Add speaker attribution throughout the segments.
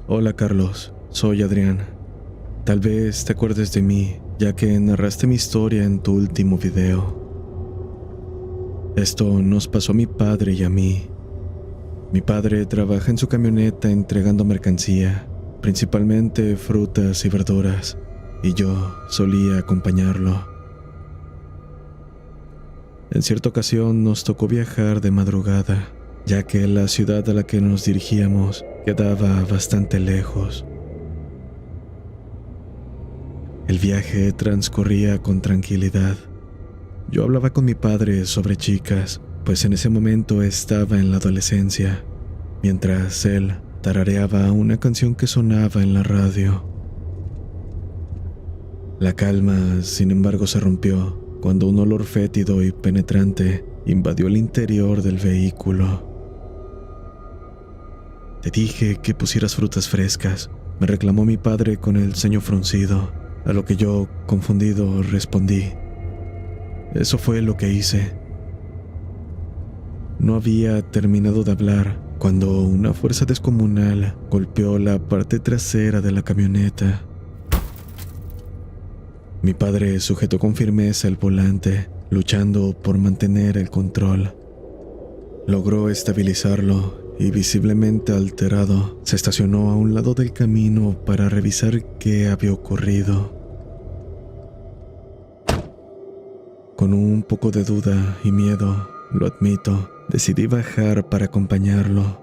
Speaker 1: Hola Carlos, soy Adrián. Tal vez te acuerdes de mí, ya que narraste mi historia en tu último video. Esto nos pasó a mi padre y a mí. Mi padre trabaja en su camioneta entregando mercancía, principalmente frutas y verduras, y yo solía acompañarlo. En cierta ocasión nos tocó viajar de madrugada, ya que la ciudad a la que nos dirigíamos quedaba bastante lejos. El viaje transcurría con tranquilidad. Yo hablaba con mi padre sobre chicas, pues en ese momento estaba en la adolescencia, mientras él tarareaba una canción que sonaba en la radio. La calma, sin embargo, se rompió cuando un olor fétido y penetrante invadió el interior del vehículo. Te dije que pusieras frutas frescas, me reclamó mi padre con el ceño fruncido, a lo que yo, confundido, respondí. Eso fue lo que hice. No había terminado de hablar cuando una fuerza descomunal golpeó la parte trasera de la camioneta. Mi padre sujetó con firmeza el volante, luchando por mantener el control. Logró estabilizarlo y, visiblemente alterado, se estacionó a un lado del camino para revisar qué había ocurrido. Con un poco de duda y miedo, lo admito, decidí bajar para acompañarlo.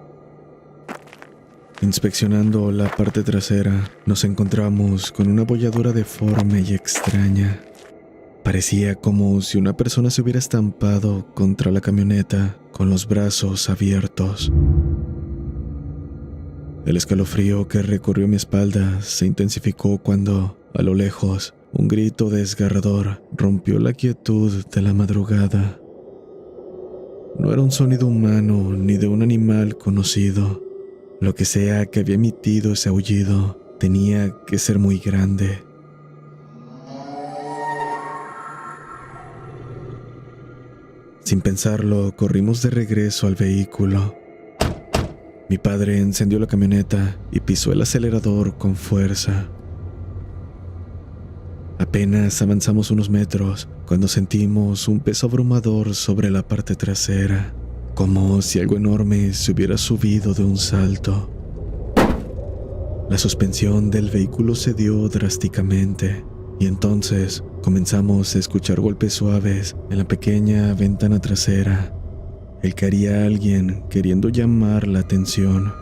Speaker 1: Inspeccionando la parte trasera, nos encontramos con una abolladura deforme y extraña. Parecía como si una persona se hubiera estampado contra la camioneta con los brazos abiertos. El escalofrío que recorrió mi espalda se intensificó cuando, a lo lejos, un grito desgarrador rompió la quietud de la madrugada. No era un sonido humano ni de un animal conocido. Lo que sea que había emitido ese aullido tenía que ser muy grande. Sin pensarlo, corrimos de regreso al vehículo. Mi padre encendió la camioneta y pisó el acelerador con fuerza. Apenas avanzamos unos metros cuando sentimos un peso abrumador sobre la parte trasera, como si algo enorme se hubiera subido de un salto. La suspensión del vehículo cedió drásticamente y entonces comenzamos a escuchar golpes suaves en la pequeña ventana trasera, el que haría alguien queriendo llamar la atención.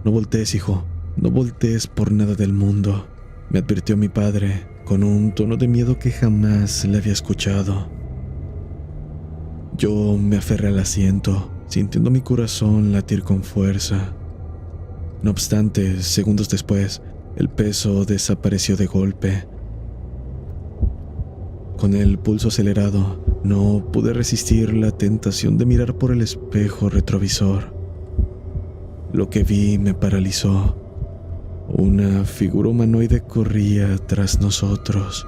Speaker 1: No voltees, hijo, no voltees por nada del mundo, me advirtió mi padre con un tono de miedo que jamás le había escuchado. Yo me aferré al asiento, sintiendo mi corazón latir con fuerza. No obstante, segundos después, el peso desapareció de golpe. Con el pulso acelerado, no pude resistir la tentación de mirar por el espejo retrovisor. Lo que vi me paralizó. Una figura humanoide corría tras nosotros.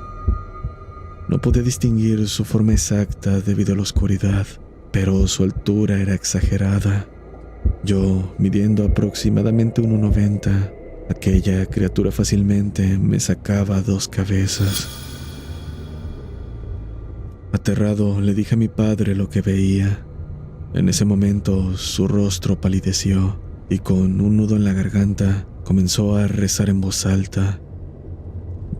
Speaker 1: No podía distinguir su forma exacta debido a la oscuridad, pero su altura era exagerada. Yo, midiendo aproximadamente 1,90, aquella criatura fácilmente me sacaba 2 cabezas. Aterrado, le dije a mi padre lo que veía. En ese momento, su rostro palideció y con un nudo en la garganta comenzó a rezar en voz alta.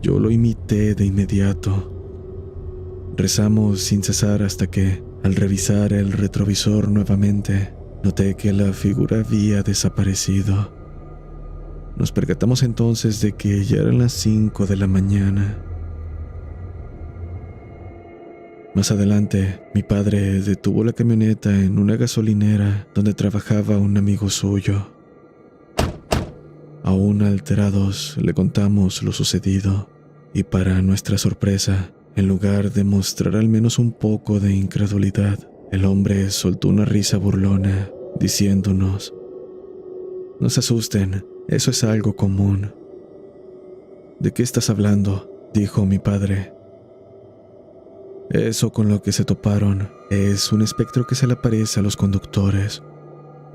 Speaker 1: Yo lo imité de inmediato. Rezamos sin cesar hasta que, al revisar el retrovisor nuevamente, noté que la figura había desaparecido. Nos percatamos entonces de que ya eran las 5 de la mañana. Más adelante, mi padre detuvo la camioneta en una gasolinera donde trabajaba un amigo suyo. Aún alterados, le contamos lo sucedido, y para nuestra sorpresa, en lugar de mostrar al menos un poco de incredulidad, el hombre soltó una risa burlona, diciéndonos: «No se asusten, eso es algo común». «¿De qué estás hablando?», dijo mi padre. «Eso con lo que se toparon es un espectro que se le aparece a los conductores.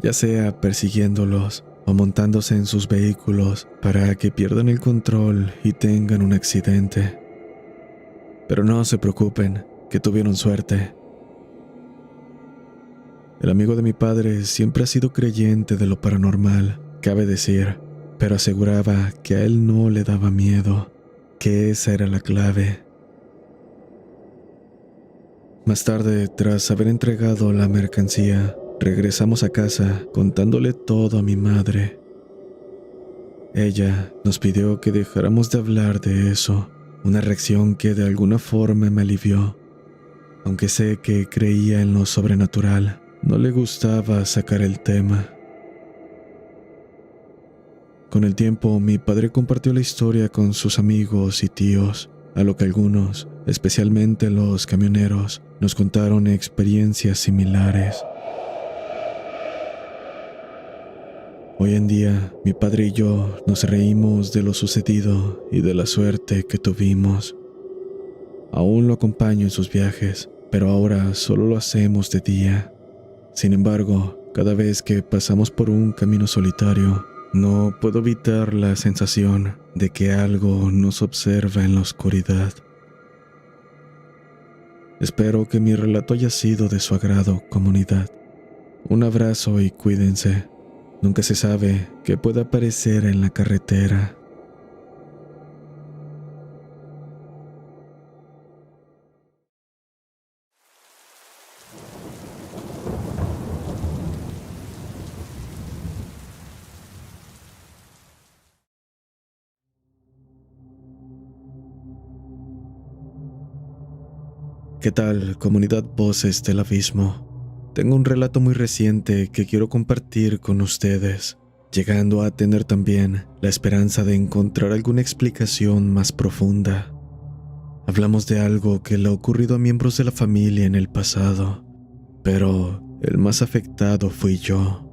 Speaker 1: ya sea persiguiéndolos o montándose en sus vehículos para que pierdan el control y tengan un accidente. Pero no se preocupen, que tuvieron suerte. El amigo de mi padre siempre ha sido creyente de lo paranormal, cabe decir, pero aseguraba que a él no le daba miedo, que esa era la clave. Más tarde, tras haber entregado la mercancía, regresamos a casa contándole todo a mi madre. Ella nos pidió que dejáramos de hablar de eso, una reacción que de alguna forma me alivió. Aunque sé que creía en lo sobrenatural, no le gustaba sacar el tema. Con el tiempo, mi padre compartió la historia con sus amigos y tíos, a lo que algunos, especialmente los camioneros, nos contaron experiencias similares. Hoy en día, mi padre y yo nos reímos de lo sucedido y de la suerte que tuvimos. Aún lo acompaño en sus viajes, pero ahora solo lo hacemos de día. Sin embargo, cada vez que pasamos por un camino solitario, no puedo evitar la sensación de que algo nos observa en la oscuridad. Espero que mi relato haya sido de su agrado, comunidad. Un abrazo y cuídense. Nunca se sabe qué pueda aparecer en la carretera. ¿Qué tal, comunidad Voces del Abismo? Tengo un relato muy reciente que quiero compartir con ustedes, llegando a tener también la esperanza de encontrar alguna explicación más profunda. Hablamos de algo que le ha ocurrido a miembros de la familia en el pasado, pero el más afectado fui yo.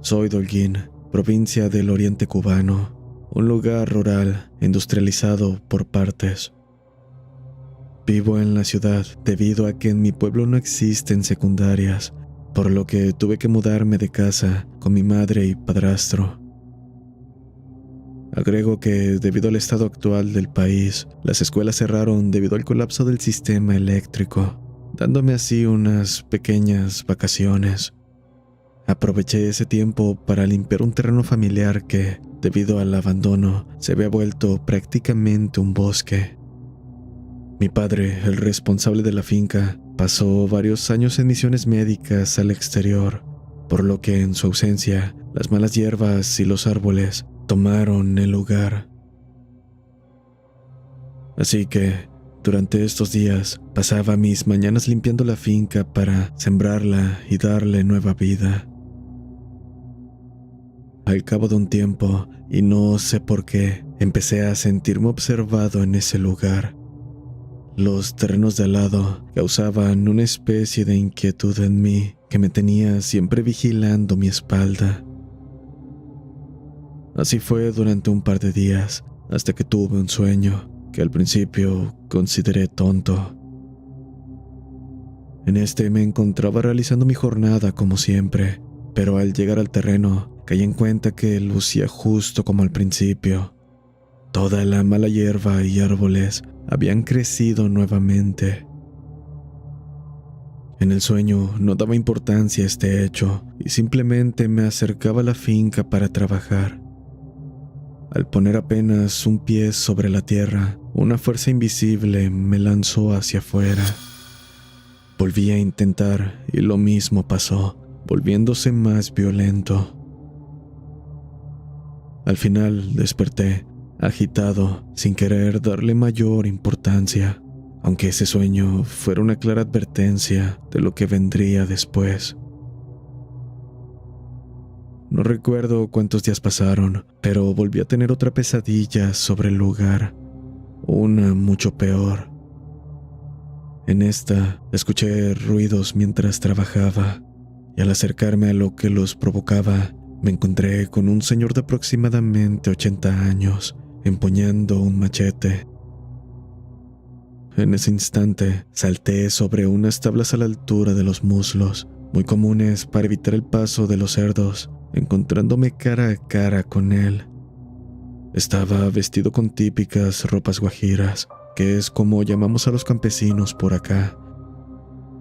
Speaker 1: Soy de Holguín, provincia del oriente cubano, un lugar rural industrializado por partes. Vivo en la ciudad debido a que en mi pueblo no existen secundarias, por lo que tuve que mudarme de casa con mi madre y padrastro. Agrego que debido al estado actual del país, las escuelas cerraron debido al colapso del sistema eléctrico, dándome así unas pequeñas vacaciones. Aproveché ese tiempo para limpiar un terreno familiar que, debido al abandono, se había vuelto prácticamente un bosque. Mi padre, el responsable de la finca, pasó varios años en misiones médicas al exterior, por lo que en su ausencia, las malas hierbas y los árboles tomaron el lugar. Así que, durante estos días, pasaba mis mañanas limpiando la finca para sembrarla y darle nueva vida. Al cabo de un tiempo, y no sé por qué, empecé a sentirme observado en ese lugar. Los terrenos de al lado causaban una especie de inquietud en mí que me tenía siempre vigilando mi espalda. Así fue durante un par de días, hasta que tuve un sueño que al principio consideré tonto. En este me encontraba realizando mi jornada como siempre, pero al llegar al terreno caí en cuenta que lucía justo como al principio. Toda la mala hierba y árboles habían crecido nuevamente. En el sueño no daba importancia a este hecho y simplemente me acercaba a la finca para trabajar. Al poner apenas un pie sobre la tierra, una fuerza invisible me lanzó hacia afuera. Volví a intentar y lo mismo pasó, volviéndose más violento. Al final desperté, agitado, sin querer darle mayor importancia, aunque ese sueño fuera una clara advertencia de lo que vendría después. No recuerdo cuántos días pasaron, pero volví a tener otra pesadilla sobre el lugar, una mucho peor. En esta, escuché ruidos mientras trabajaba, y al acercarme a lo que los provocaba, me encontré con un señor de aproximadamente 80 años, empuñando un machete. En ese instante, salté sobre unas tablas a la altura de los muslos, muy comunes para evitar el paso de los cerdos, encontrándome cara a cara con él. Estaba vestido con típicas ropas guajiras, que es como llamamos a los campesinos por acá.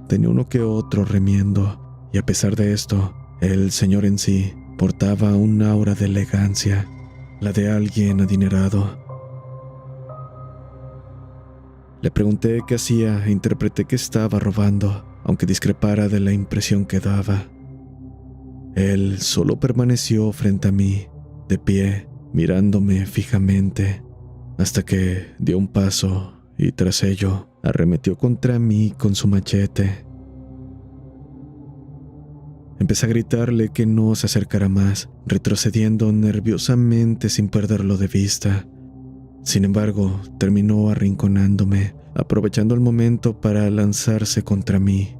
Speaker 1: Tenía uno que otro remiendo, y a pesar de esto, el señor en sí portaba un aura de elegancia, la de alguien adinerado. Le pregunté qué hacía e interpreté que estaba robando, aunque discrepara de la impresión que daba. Él solo permaneció frente a mí, de pie, mirándome fijamente, hasta que dio un paso y tras ello arremetió contra mí con su machete. Empecé a gritarle que no se acercara más, retrocediendo nerviosamente sin perderlo de vista. Sin embargo, terminó arrinconándome, aprovechando el momento para lanzarse contra mí.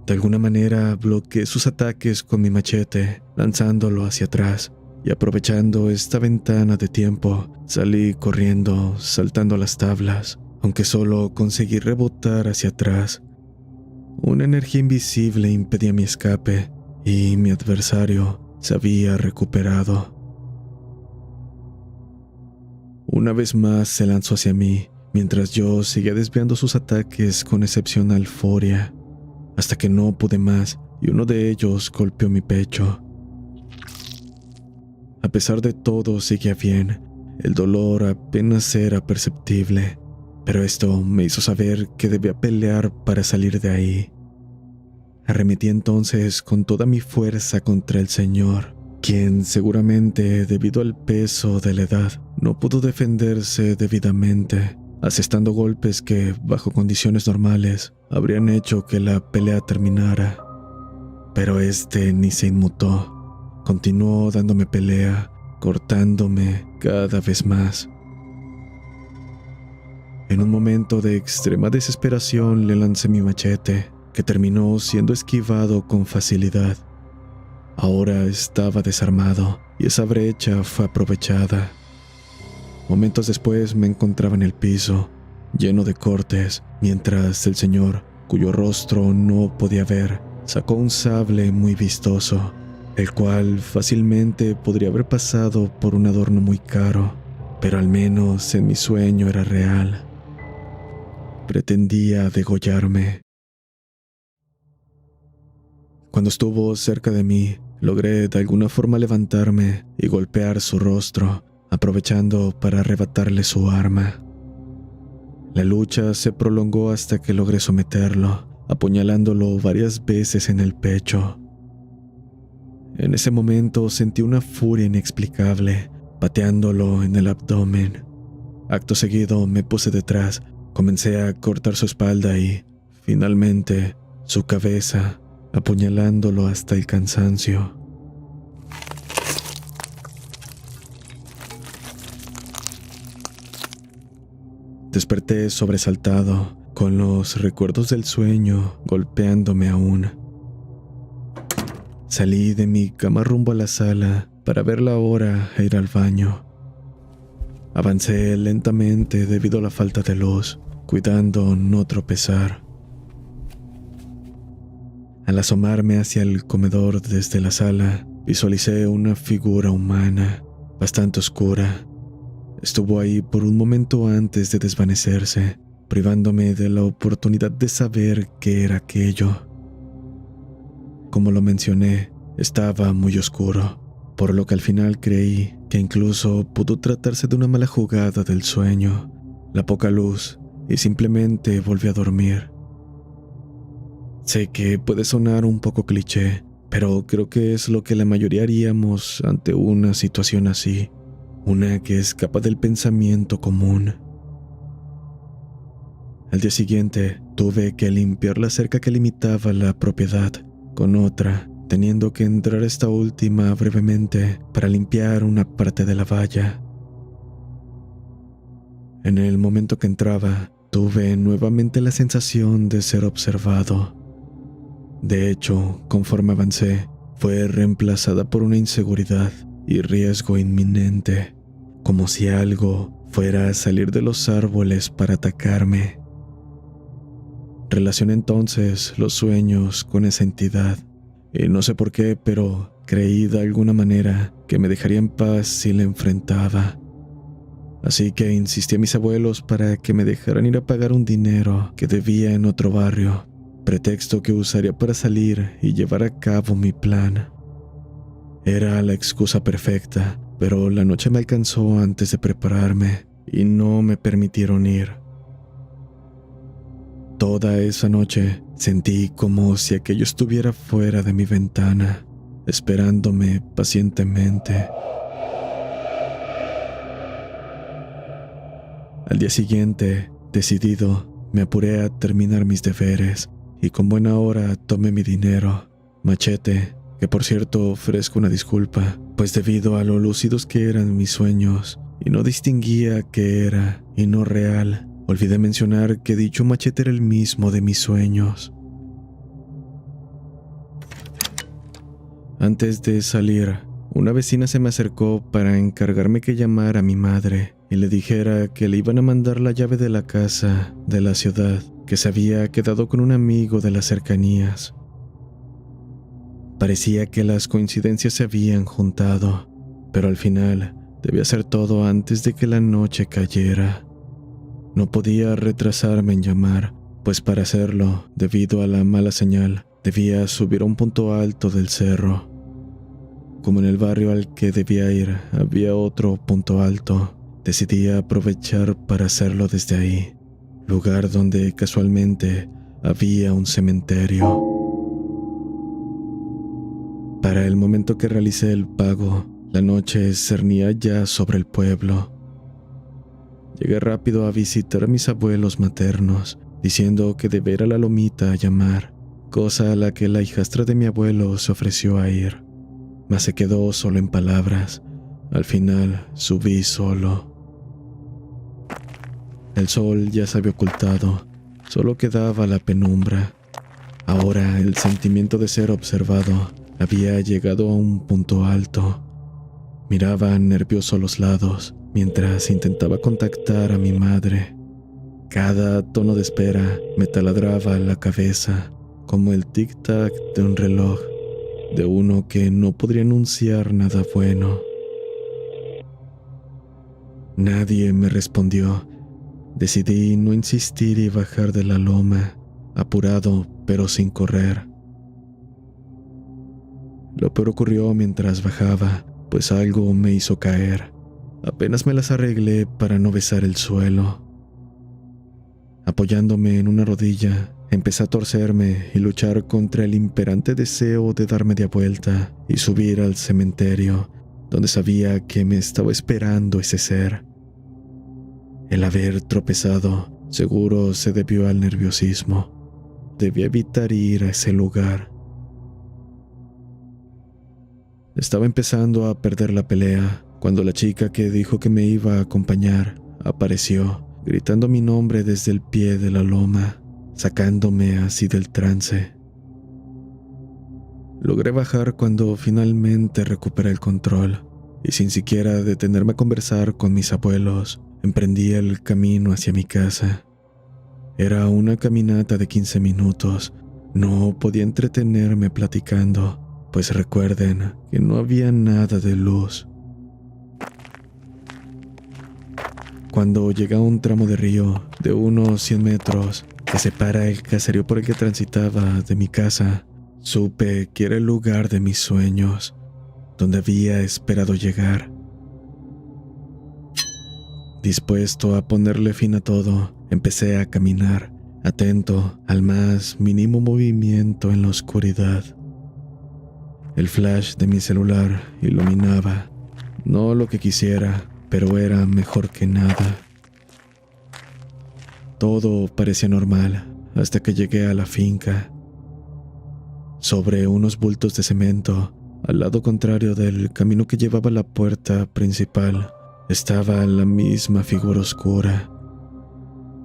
Speaker 1: De alguna manera bloqueé sus ataques con mi machete, lanzándolo hacia atrás, y aprovechando esta ventana de tiempo, salí corriendo, saltando las tablas, aunque solo conseguí rebotar hacia atrás. Una energía invisible impedía mi escape, y mi adversario se había recuperado. Una vez más se lanzó hacia mí, mientras yo seguía desviando sus ataques con excepcional furia, hasta que no pude más y uno de ellos golpeó mi pecho. A pesar de todo seguía bien, el dolor apenas era perceptible, pero esto me hizo saber que debía pelear para salir de ahí. Arremetí entonces con toda mi fuerza contra el señor, quien seguramente, debido al peso de la edad, no pudo defenderse debidamente, asestando golpes que, bajo condiciones normales, habrían hecho que la pelea terminara. Pero este ni se inmutó. Continuó dándome pelea, cortándome cada vez más. En un momento de extrema desesperación le lancé mi machete, que terminó siendo esquivado con facilidad. Ahora estaba desarmado y esa brecha fue aprovechada. Momentos después me encontraba en el piso, lleno de cortes, mientras el señor, cuyo rostro no podía ver, sacó un sable muy vistoso, el cual fácilmente podría haber pasado por un adorno muy caro, pero al menos en mi sueño era real. Pretendía degollarme. Cuando estuvo cerca de mí, logré de alguna forma levantarme y golpear su rostro, aprovechando para arrebatarle su arma. La lucha se prolongó hasta que logré someterlo, apuñalándolo varias veces en el pecho. En ese momento sentí una furia inexplicable, pateándolo en el abdomen. Acto seguido me puse detrás, comencé a cortar su espalda y, finalmente, su cabeza, apuñalándolo hasta el cansancio. Desperté sobresaltado, con los recuerdos del sueño golpeándome aún. Salí de mi cama rumbo a la sala para ver la hora e ir al baño. Avancé lentamente debido a la falta de luz, cuidando no tropezar. Al asomarme hacia el comedor desde la sala, visualicé una figura humana, bastante oscura. Estuvo ahí por un momento antes de desvanecerse, privándome de la oportunidad de saber qué era aquello. Como lo mencioné, estaba muy oscuro, por lo que al final creí que incluso pudo tratarse de una mala jugada del sueño, la poca luz, y simplemente volví a dormir. Sé que puede sonar un poco cliché, pero creo que es lo que la mayoría haríamos ante una situación así, una que escapa del pensamiento común. Al día siguiente, tuve que limpiar la cerca que limitaba la propiedad con otra, teniendo que entrar esta última brevemente para limpiar una parte de la valla. En el momento que entraba, tuve nuevamente la sensación de ser observado. De hecho, conforme avancé, fue reemplazada por una inseguridad y riesgo inminente, como si algo fuera a salir de los árboles para atacarme. Relacioné entonces los sueños con esa entidad, y no sé por qué, pero creí de alguna manera que me dejaría en paz si la enfrentaba. Así que insistí a mis abuelos para que me dejaran ir a pagar un dinero que debía en otro barrio, pretexto que usaría para salir y llevar a cabo mi plan. Era la excusa perfecta, pero la noche me alcanzó antes de prepararme y no me permitieron ir. Toda esa noche sentí como si aquello estuviera fuera de mi ventana, esperándome pacientemente. Al día siguiente, decidido, me apuré a terminar mis deberes y con buena hora tomé mi dinero, machete, que por cierto ofrezco una disculpa, pues debido a lo lúcidos que eran mis sueños y no distinguía qué era y no real, olvidé mencionar que dicho machete era el mismo de mis sueños. Antes de salir, una vecina se me acercó para encargarme que llamara a mi madre y le dijera que le iban a mandar la llave de la casa de la ciudad, que se había quedado con un amigo de las cercanías. Parecía que las coincidencias se habían juntado, pero al final debía hacer todo antes de que la noche cayera. No podía retrasarme en llamar, pues para hacerlo, debido a la mala señal, debía subir a un punto alto del cerro. Como en el barrio al que debía ir había otro punto alto, decidí aprovechar para hacerlo desde ahí, lugar donde casualmente había un cementerio. Para el momento que realicé el pago, la noche cernía ya sobre el pueblo. Llegué rápido a visitar a mis abuelos maternos, diciendo que debía ir a la lomita a llamar, cosa a la que la hijastra de mi abuelo se ofreció a ir, mas se quedó solo en palabras. Al final subí solo. El sol ya se había ocultado, solo quedaba la penumbra. Ahora el sentimiento de ser observado había llegado a un punto alto. Miraba nervioso a los lados mientras intentaba contactar a mi madre. Cada tono de espera me taladraba la cabeza, como el tic-tac de un reloj, de uno que no podría anunciar nada bueno. Nadie me respondió. Decidí no insistir y bajar de la loma, apurado pero sin correr. Lo peor ocurrió mientras bajaba, pues algo me hizo caer. Apenas me las arreglé para no besar el suelo. Apoyándome en una rodilla, empecé a torcerme y luchar contra el imperante deseo de dar media vuelta y subir al cementerio, donde sabía que me estaba esperando ese ser. El haber tropezado seguro se debió al nerviosismo. Debía evitar ir a ese lugar. Estaba empezando a perder la pelea cuando la chica que dijo que me iba a acompañar apareció, gritando mi nombre desde el pie de la loma, sacándome así del trance. Logré bajar cuando finalmente recuperé el control y sin siquiera detenerme a conversar con mis abuelos, emprendí el camino hacia mi casa. Era una caminata de 15 minutos. No podía entretenerme platicando, pues recuerden que no había nada de luz. Cuando llegué a un tramo de río de unos 100 metros que separa el caserío por el que transitaba de mi casa, supe que era el lugar de mis sueños, donde había esperado llegar. Dispuesto a ponerle fin a todo, empecé a caminar, atento al más mínimo movimiento en la oscuridad. El flash de mi celular iluminaba, no lo que quisiera, pero era mejor que nada. Todo parecía normal hasta que llegué a la finca. Sobre unos bultos de cemento, al lado contrario del camino que llevaba a la puerta principal, estaba la misma figura oscura.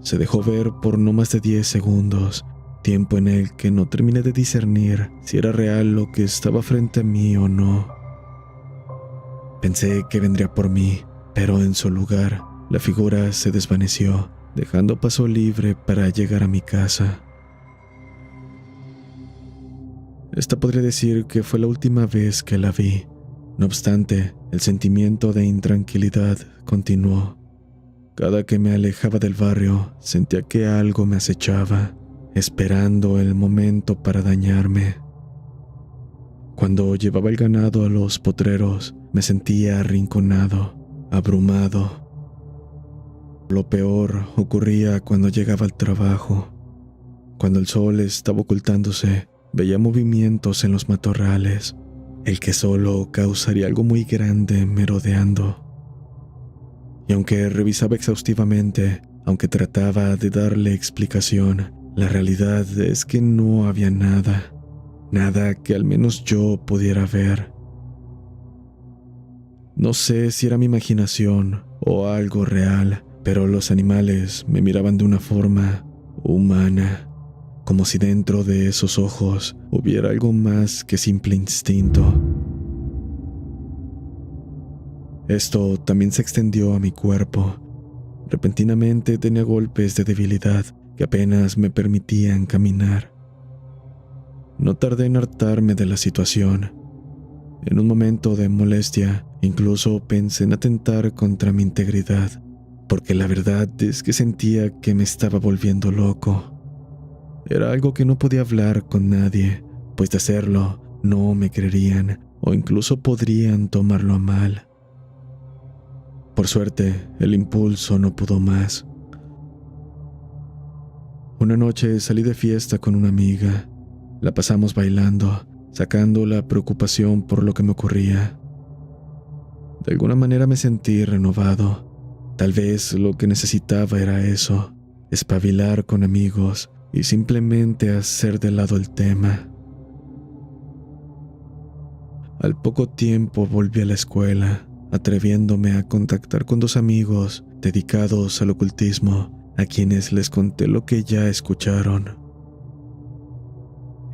Speaker 1: Se dejó ver por no más de 10 segundos, tiempo en el que no terminé de discernir si era real lo que estaba frente a mí o no. Pensé que vendría por mí, pero en su lugar, la figura se desvaneció, dejando paso libre para llegar a mi casa. Esta podría decir que fue la última vez que la vi. No obstante, el sentimiento de intranquilidad continuó. Cada que me alejaba del barrio, sentía que algo me acechaba, esperando el momento para dañarme. Cuando llevaba el ganado a los potreros, me sentía arrinconado, abrumado. Lo peor ocurría cuando llegaba al trabajo. Cuando el sol estaba ocultándose, veía movimientos en los matorrales, el que solo causaría algo muy grande merodeando. Y aunque revisaba exhaustivamente, aunque trataba de darle explicación, la realidad es que no había nada, nada que al menos yo pudiera ver. No sé si era mi imaginación o algo real, pero los animales me miraban de una forma humana, como si dentro de esos ojos hubiera algo más que simple instinto. Esto también se extendió a mi cuerpo. Repentinamente tenía golpes de debilidad que apenas me permitían caminar. No tardé en hartarme de la situación. En un momento de molestia, incluso pensé en atentar contra mi integridad, porque la verdad es que sentía que me estaba volviendo loco. Era algo que no podía hablar con nadie, pues de hacerlo no me creerían o incluso podrían tomarlo a mal. Por suerte, el impulso no pudo más. Una noche salí de fiesta con una amiga. La pasamos bailando, sacando la preocupación por lo que me ocurría. De alguna manera me sentí renovado. Tal vez lo que necesitaba era eso, espabilar con amigos y simplemente hacer de lado el tema. Al poco tiempo volví a la escuela, atreviéndome a contactar con 2 amigos dedicados al ocultismo, a quienes les conté lo que ya escucharon.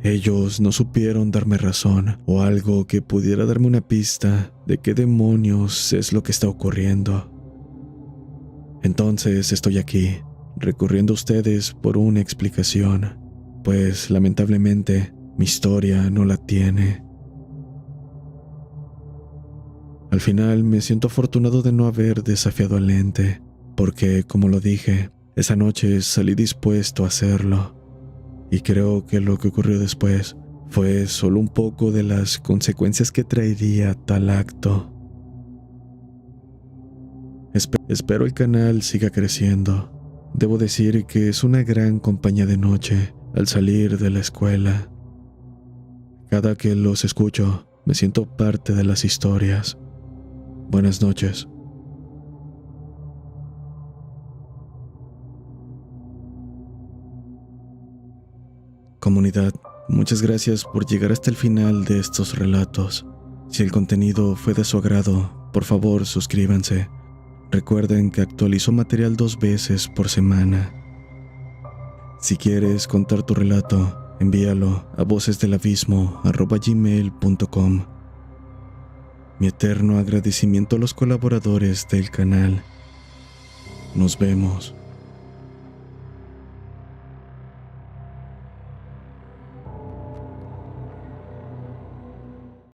Speaker 1: Ellos no supieron darme razón o algo que pudiera darme una pista de qué demonios es lo que está ocurriendo. Entonces estoy aquí, recurriendo a ustedes por una explicación, pues lamentablemente mi historia no la tiene. Al final me siento afortunado de no haber desafiado al ente, porque, como lo dije, esa noche salí dispuesto a hacerlo, y creo que lo que ocurrió después fue solo un poco de las consecuencias que traería tal acto. Espero el canal siga creciendo. Debo decir que es una gran compañía de noche al salir de la escuela. Cada que los escucho, me siento parte de las historias. Buenas noches. Comunidad, muchas gracias por llegar hasta el final de estos relatos. Si el contenido fue de su agrado, por favor suscríbanse. Recuerden que actualizo material 2 veces por semana. Si quieres contar tu relato, envíalo a vocesdelabismo@gmail.com. Mi eterno agradecimiento a los colaboradores del canal. Nos vemos.